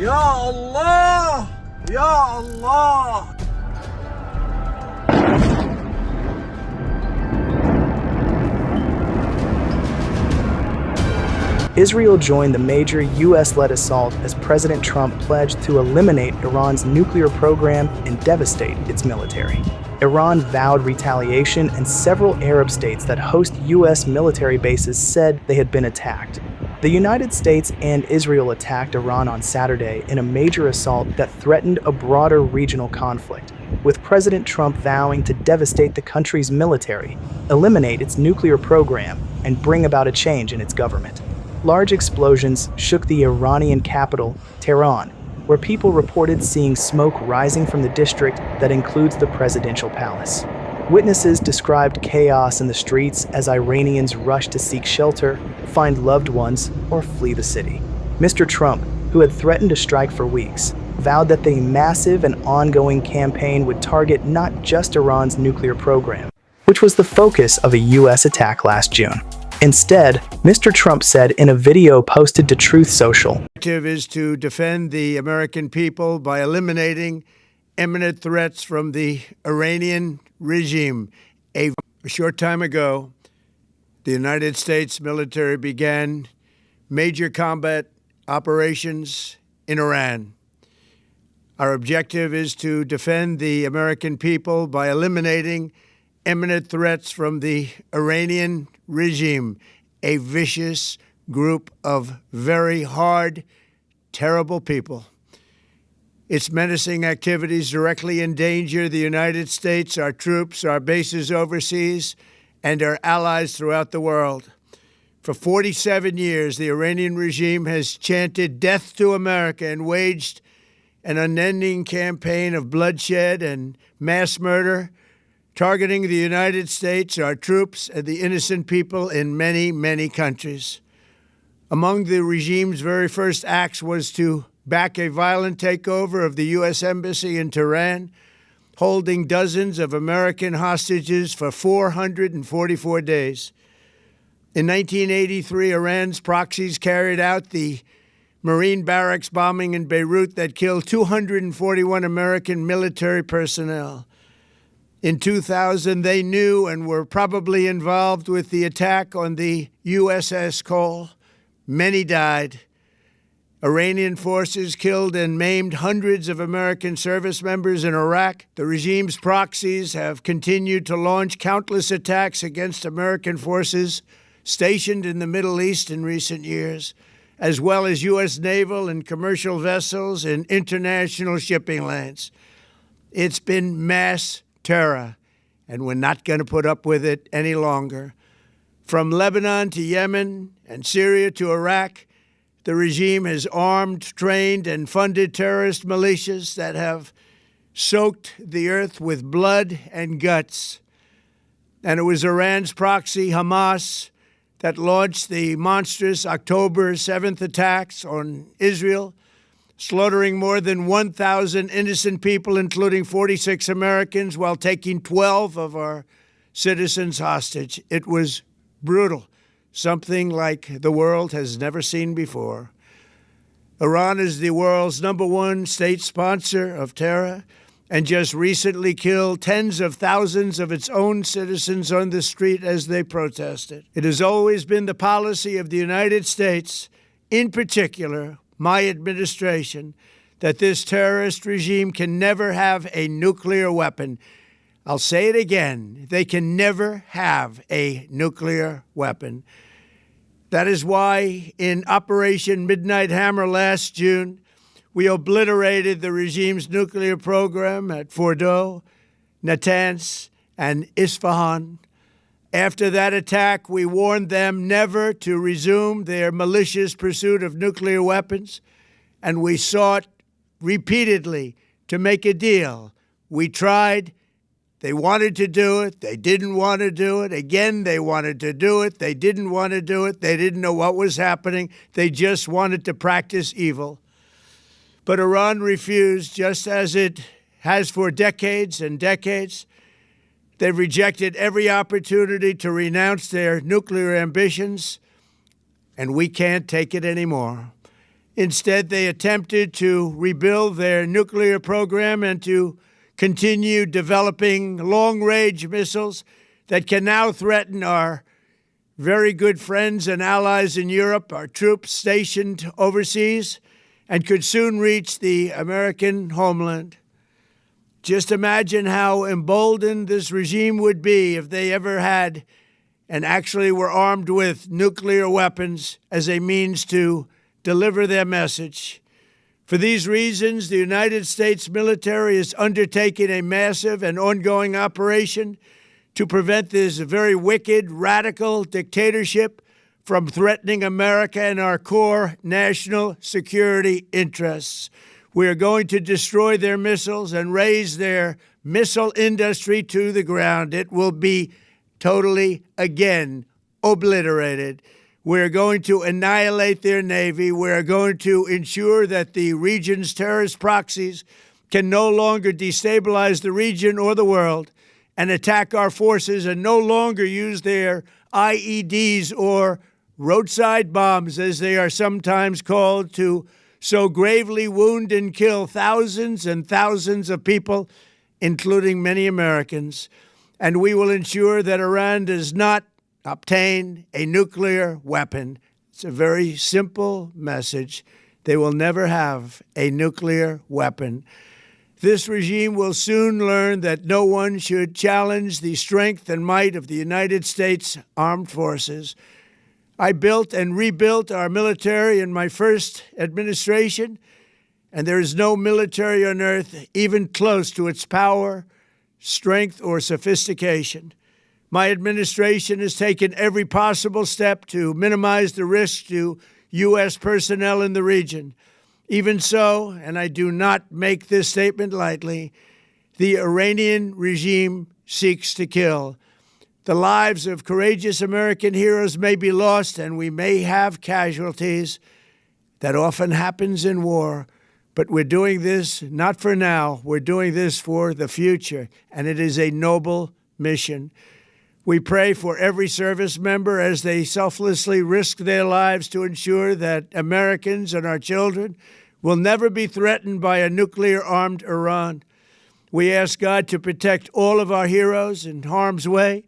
Ya Allah! Ya Allah! Israel joined the major U.S.-led assault as President Trump pledged to eliminate Iran's nuclear program and devastate its military. Iran vowed retaliation, and several Arab states that host U.S. military bases said they had been attacked. The United States and Israel attacked Iran on Saturday in a major assault that threatened a broader regional conflict, with President Trump vowing to devastate the country's military, eliminate its nuclear program, and bring about a change in its government. Large explosions shook the Iranian capital, Tehran, where people reported seeing smoke rising from the district that includes the presidential palace. Witnesses described chaos in the streets as Iranians rushed to seek shelter, find loved ones, or flee the city. Mr. Trump, who had threatened to strike for weeks, vowed that the massive and ongoing campaign would target not just Iran's nuclear program, which was the focus of a U.S. attack last June. Instead, Mr. Trump said in a video posted to Truth Social, "The objective is to defend the American people by eliminating imminent threats from the Iranian regime." A short time ago, the United States military began major combat operations in Iran. Our objective is to defend the American people by eliminating imminent threats from the Iranian regime, a vicious group of very hard, terrible people. Its menacing activities directly endanger the United States, our troops, our bases overseas, and our allies throughout the world. For 47 years, the Iranian regime has chanted death to America and waged an unending campaign of bloodshed and mass murder, targeting the United States, our troops, and the innocent people in many, many countries. Among the regime's very first acts was to back a violent takeover of the U.S. Embassy in Tehran, holding dozens of American hostages for 444 days. In 1983, Iran's proxies carried out the Marine barracks bombing in Beirut that killed 241 American military personnel. In 2000, they knew and were probably involved with the attack on the USS Cole. Many died. Iranian forces killed and maimed hundreds of American service members in Iraq. The regime's proxies have continued to launch countless attacks against American forces stationed in the Middle East in recent years, as well as U.S. naval and commercial vessels and international shipping lanes. It's been mass terror, and we're not going to put up with it any longer. From Lebanon to Yemen and Syria to Iraq, the regime has armed, trained, and funded terrorist militias that have soaked the earth with blood and guts. And it was Iran's proxy, Hamas, that launched the monstrous October 7th attacks on Israel, slaughtering more than 1,000 innocent people, including 46 Americans, while taking 12 of our citizens hostage. It was brutal, something like the world has never seen before. Iran is the world's #1 state sponsor of terror and just recently killed tens of thousands of its own citizens on the street as they protested. It has always been the policy of the United States, in particular, my administration, that this terrorist regime can never have a nuclear weapon. I'll say it again. They can never have a nuclear weapon. That is why in Operation Midnight Hammer last June, we obliterated the regime's nuclear program at Fordow, Natanz, and Isfahan. After that attack, we warned them never to resume their malicious pursuit of nuclear weapons, and we sought repeatedly to make a deal. We tried. They wanted to do it. They didn't want to do it. Again, they wanted to do it. They didn't want to do it. They didn't know what was happening. They just wanted to practice evil. But Iran refused, just as it has for decades and decades. They've rejected every opportunity to renounce their nuclear ambitions, and we can't take it anymore. Instead, they attempted to rebuild their nuclear program and to continue developing long-range missiles that can now threaten our very good friends and allies in Europe, our troops stationed overseas, and could soon reach the American homeland. Just imagine how emboldened this regime would be if they ever had and actually were armed with nuclear weapons as a means to deliver their message. For these reasons, the United States military is undertaking a massive and ongoing operation to prevent this very wicked, radical dictatorship from threatening America and our core national security interests. We are going to destroy their missiles and raise their missile industry to the ground. It will be totally, again, obliterated. We're going to annihilate their Navy. We're going to ensure that the region's terrorist proxies can no longer destabilize the region or the world and attack our forces and no longer use their IEDs or roadside bombs, as they are sometimes called, to so gravely wound and kill thousands and thousands of people, including many Americans. And we will ensure that Iran does not obtain a nuclear weapon. It's a very simple message. They will never have a nuclear weapon. This regime will soon learn that no one should challenge the strength and might of the United States Armed Forces. I built and rebuilt our military in my first administration, and there is no military on earth even close to its power, strength, or sophistication. My administration has taken every possible step to minimize the risk to U.S. personnel in the region. Even so, and I do not make this statement lightly, the Iranian regime seeks to kill. The lives of courageous American heroes may be lost, and we may have casualties. That often happens in war. But we're doing this not for now. We're doing this for the future, and it is a noble mission. We pray for every service member as they selflessly risk their lives to ensure that Americans and our children will never be threatened by a nuclear-armed Iran. We ask God to protect all of our heroes in harm's way,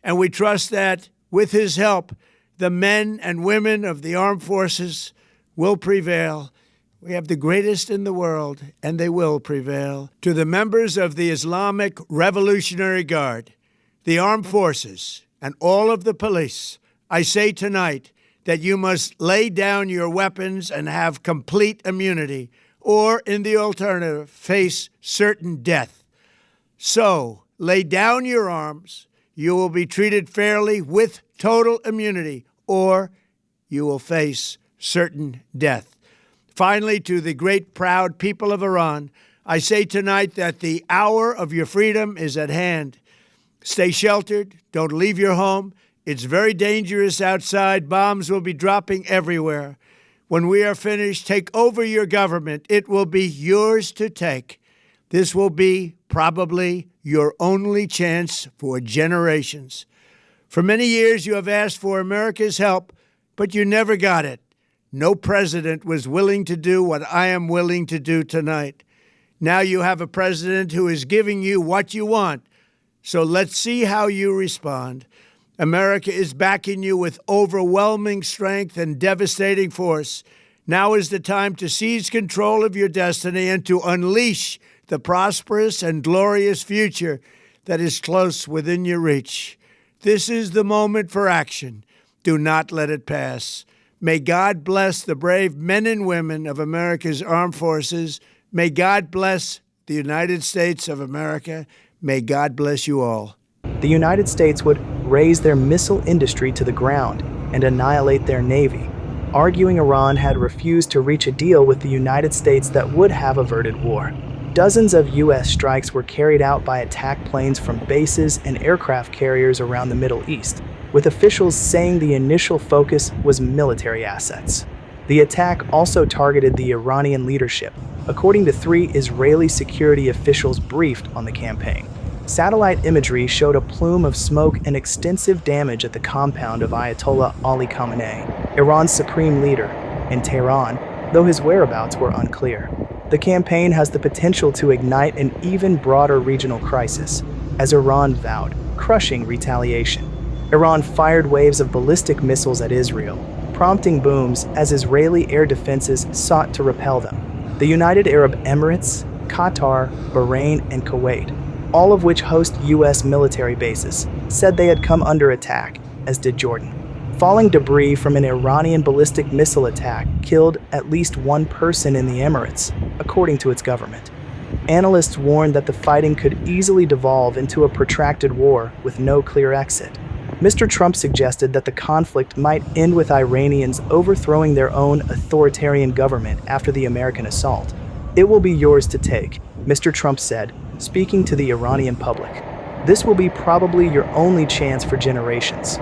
and we trust that, with His help, the men and women of the armed forces will prevail. We have the greatest in the world, and they will prevail. To the members of the Islamic Revolutionary Guard, the armed forces, and all of the police, I say tonight that you must lay down your weapons and have complete immunity, or, in the alternative, face certain death. So, lay down your arms. You will be treated fairly with total immunity, or you will face certain death. Finally, to the great, proud people of Iran, I say tonight that the hour of your freedom is at hand. Stay sheltered. Don't leave your home. It's very dangerous outside. Bombs will be dropping everywhere. When we are finished, take over your government. It will be yours to take. This will be probably your only chance for generations. For many years, you have asked for America's help, but you never got it. No president was willing to do what I am willing to do tonight. Now you have a president who is giving you what you want. So let's see how you respond. America is backing you with overwhelming strength and devastating force. Now is the time to seize control of your destiny and to unleash the prosperous and glorious future that is close within your reach. This is the moment for action. Do not let it pass. May God bless the brave men and women of America's armed forces. May God bless the United States of America. May God bless you all. The United States would raise their missile industry to the ground and annihilate their Navy, arguing Iran had refused to reach a deal with the United States that would have averted war. Dozens of U.S. strikes were carried out by attack planes from bases and aircraft carriers around the Middle East, with officials saying the initial focus was military assets. The attack also targeted the Iranian leadership, according to 3 Israeli security officials briefed on the campaign. Satellite imagery showed a plume of smoke and extensive damage at the compound of Ayatollah Ali Khamenei, Iran's supreme leader, in Tehran, though his whereabouts were unclear. The campaign has the potential to ignite an even broader regional crisis, as Iran vowed, crushing retaliation. Iran fired waves of ballistic missiles at Israel, prompting booms as Israeli air defenses sought to repel them. The United Arab Emirates, Qatar, Bahrain, and Kuwait, all of which host U.S. military bases, said they had come under attack, as did Jordan. Falling debris from an Iranian ballistic missile attack killed at least one person in the Emirates, according to its government. Analysts warned that the fighting could easily devolve into a protracted war with no clear exit. Mr. Trump suggested that the conflict might end with Iranians overthrowing their own authoritarian government after the American assault. "It will be yours to take," Mr. Trump said, speaking to the Iranian public. "This will be probably your only chance for generations."